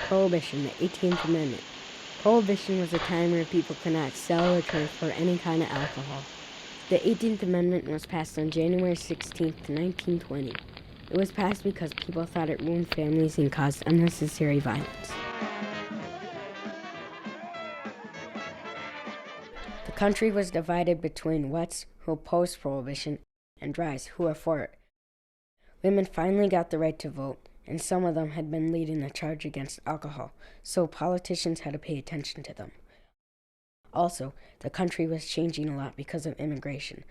Prohibition, the 18th Amendment. Prohibition was a time where people could not sell or transport any kind of alcohol. The 18th Amendment was passed on January 16, 1920. It was passed because people thought it ruined families and caused unnecessary violence. The country was divided between wets, who opposed prohibition, and dries, who were for it. Women finally got the right to vote, and some of them had been leading the charge against alcohol, so politicians had to pay attention to them. Also, the country was changing a lot because of immigration.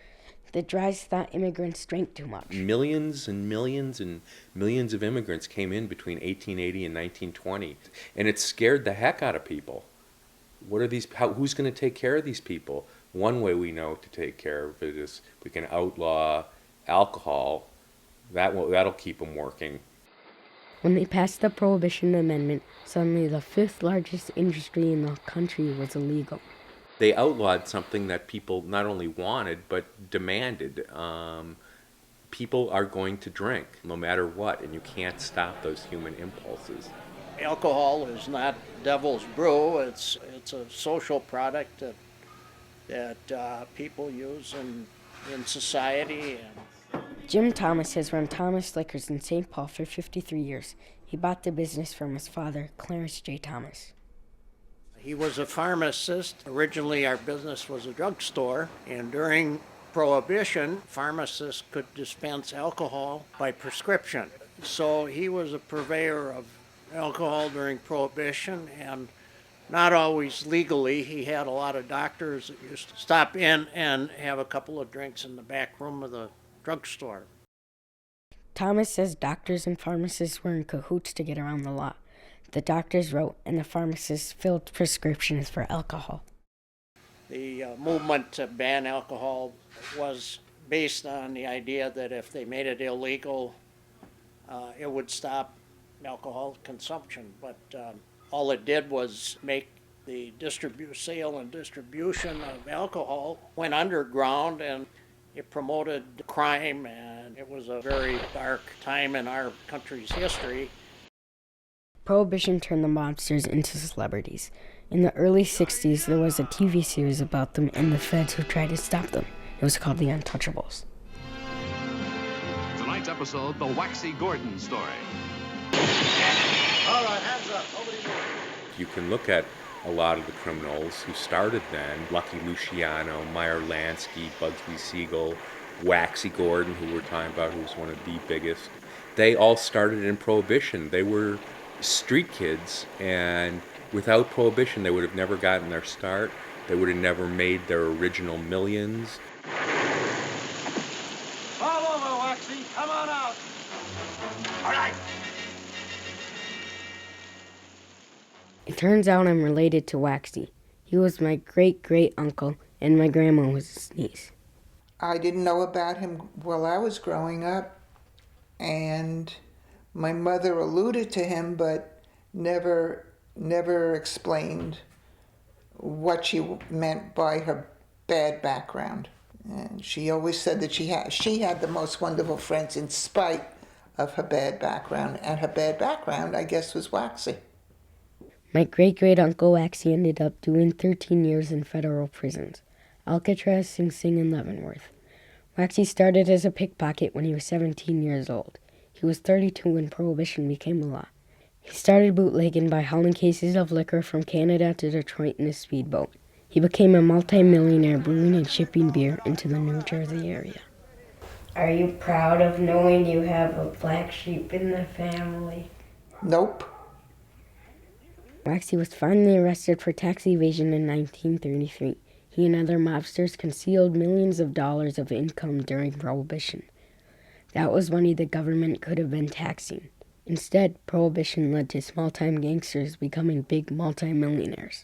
The dries thought immigrants drank too much. Millions and millions and millions of immigrants came in between 1880 and 1920, and it scared the heck out of people. Who's going to take care of these people? One way we know to take care of it is we can outlaw alcohol. That'll keep them working. When they passed the Prohibition Amendment, suddenly the fifth largest industry in the country was illegal. They outlawed something that people not only wanted but demanded. People are going to drink no matter what, and you can't stop those human impulses. Alcohol is not devil's brew. It's a social product that people use in society. Jim Thomas has run Thomas Liquors in St. Paul for 53 years. He bought the business from his father, Clarence J. Thomas. He was a pharmacist. Originally, our business was a drugstore, and during Prohibition, pharmacists could dispense alcohol by prescription. So he was a purveyor of alcohol during Prohibition, and not always legally. He had a lot of doctors that used to stop in and have a couple of drinks in the back room of the drugstore. Thomas says doctors and pharmacists were in cahoots to get around the law. The doctors wrote and the pharmacists filled prescriptions for alcohol. The movement to ban alcohol was based on the idea that if they made it illegal, it would stop alcohol consumption. But all it did was make the sale and distribution of alcohol went underground, and it promoted crime, and it was a very dark time in our country's history. Prohibition turned the mobsters into celebrities. In the early 60s, there was a TV series about them and the feds who tried to stop them. It was called The Untouchables. Tonight's episode, the Waxey Gordon story. All right, hands up. Nobody move. You can look at a lot of the criminals who started then, Lucky Luciano, Meyer Lansky, Bugsy Siegel, Waxey Gordon, who we're talking about, who was one of the biggest. They all started in Prohibition. They were street kids, and without Prohibition, they would have never gotten their start. They would have never made their original millions. All over, Waxey. Come on out. All right. It turns out I'm related to Waxey. He was my great-great-uncle, and my grandma was his niece. I didn't know about him while I was growing up, and my mother alluded to him, but never explained what she meant by her bad background. And she always said that she had the most wonderful friends in spite of her bad background, and her bad background, I guess, was Waxey. My great-great-uncle Waxey ended up doing 13 years in federal prisons, Alcatraz, Sing Sing, and Leavenworth. Waxey started as a pickpocket when he was 17 years old. He was 32 when Prohibition became a law. He started bootlegging by hauling cases of liquor from Canada to Detroit in a speedboat. He became a multi-millionaire brewing and shipping beer into the New Jersey area. Are you proud of knowing you have a black sheep in the family? Nope. Waxey was finally arrested for tax evasion in 1933. He and other mobsters concealed millions of dollars of income during Prohibition. That was money the government could have been taxing. Instead, Prohibition led to small-time gangsters becoming big multi-millionaires.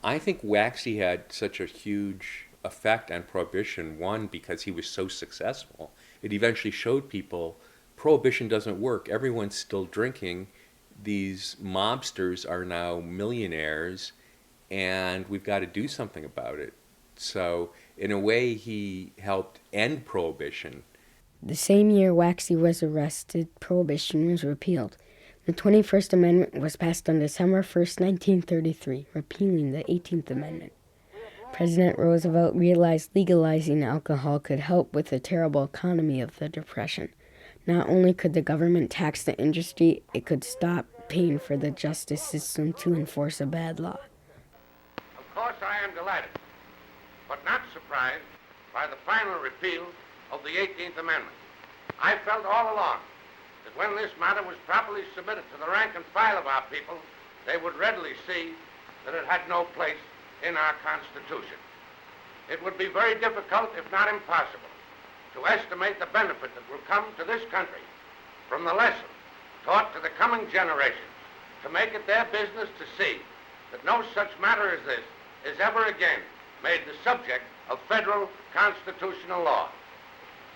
I think Waxey had such a huge effect on Prohibition, one, because he was so successful. It eventually showed people Prohibition doesn't work. Everyone's still drinking. These mobsters are now millionaires, and we've got to do something about it. So, in a way, he helped end Prohibition. The same year Waxey was arrested, Prohibition was repealed. The 21st Amendment was passed on December 1st, 1933, repealing the 18th Amendment. President Roosevelt realized legalizing alcohol could help with the terrible economy of the Depression. Not only could the government tax the industry, it could stop paying for the justice system to enforce a bad law. Of course, I am delighted, but not surprised by the final repeal of the 18th Amendment. I felt all along that when this matter was properly submitted to the rank and file of our people, they would readily see that it had no place in our Constitution. It would be very difficult, if not impossible, to estimate the benefit that will come to this country from the lesson taught to the coming generations, to make it their business to see that no such matter as this is ever again made the subject of federal constitutional law.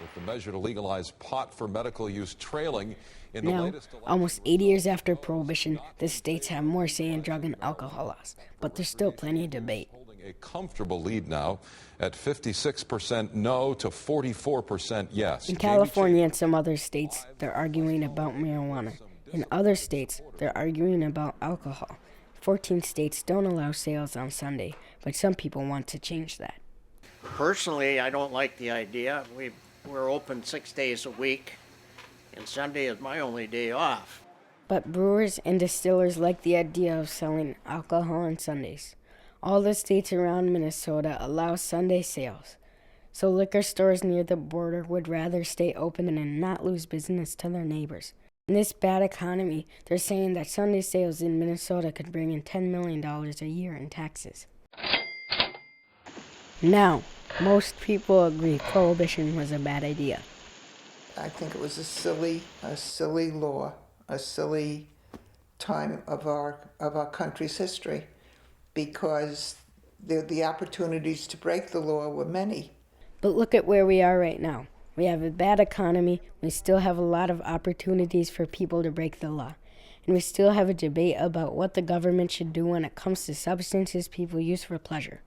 With the measure to legalize pot for medical use trailing in the Now, latest election. almost 80 years after Prohibition, the states have more say in drug and alcohol laws, but there's still plenty of debate. Holding a comfortable lead now at 56% no to 44% yes. In California and some other states, they're arguing about marijuana. In other states, they're arguing about alcohol. 14 states don't allow sales on Sunday, but some people want to change that. Personally, I don't like the idea. We're open 6 days a week, and Sunday is my only day off. But brewers and distillers like the idea of selling alcohol on Sundays. All the states around Minnesota allow Sunday sales, so liquor stores near the border would rather stay open and not lose business to their neighbors. In this bad economy, they're saying that Sunday sales in Minnesota could bring in $10 million a year in taxes. Now, most people agree Prohibition was a bad idea. I think it was a silly law, a silly time of our country's history, because the opportunities to break the law were many. But look at where we are right now. We have a bad economy, we still have a lot of opportunities for people to break the law, and we still have a debate about what the government should do when it comes to substances people use for pleasure.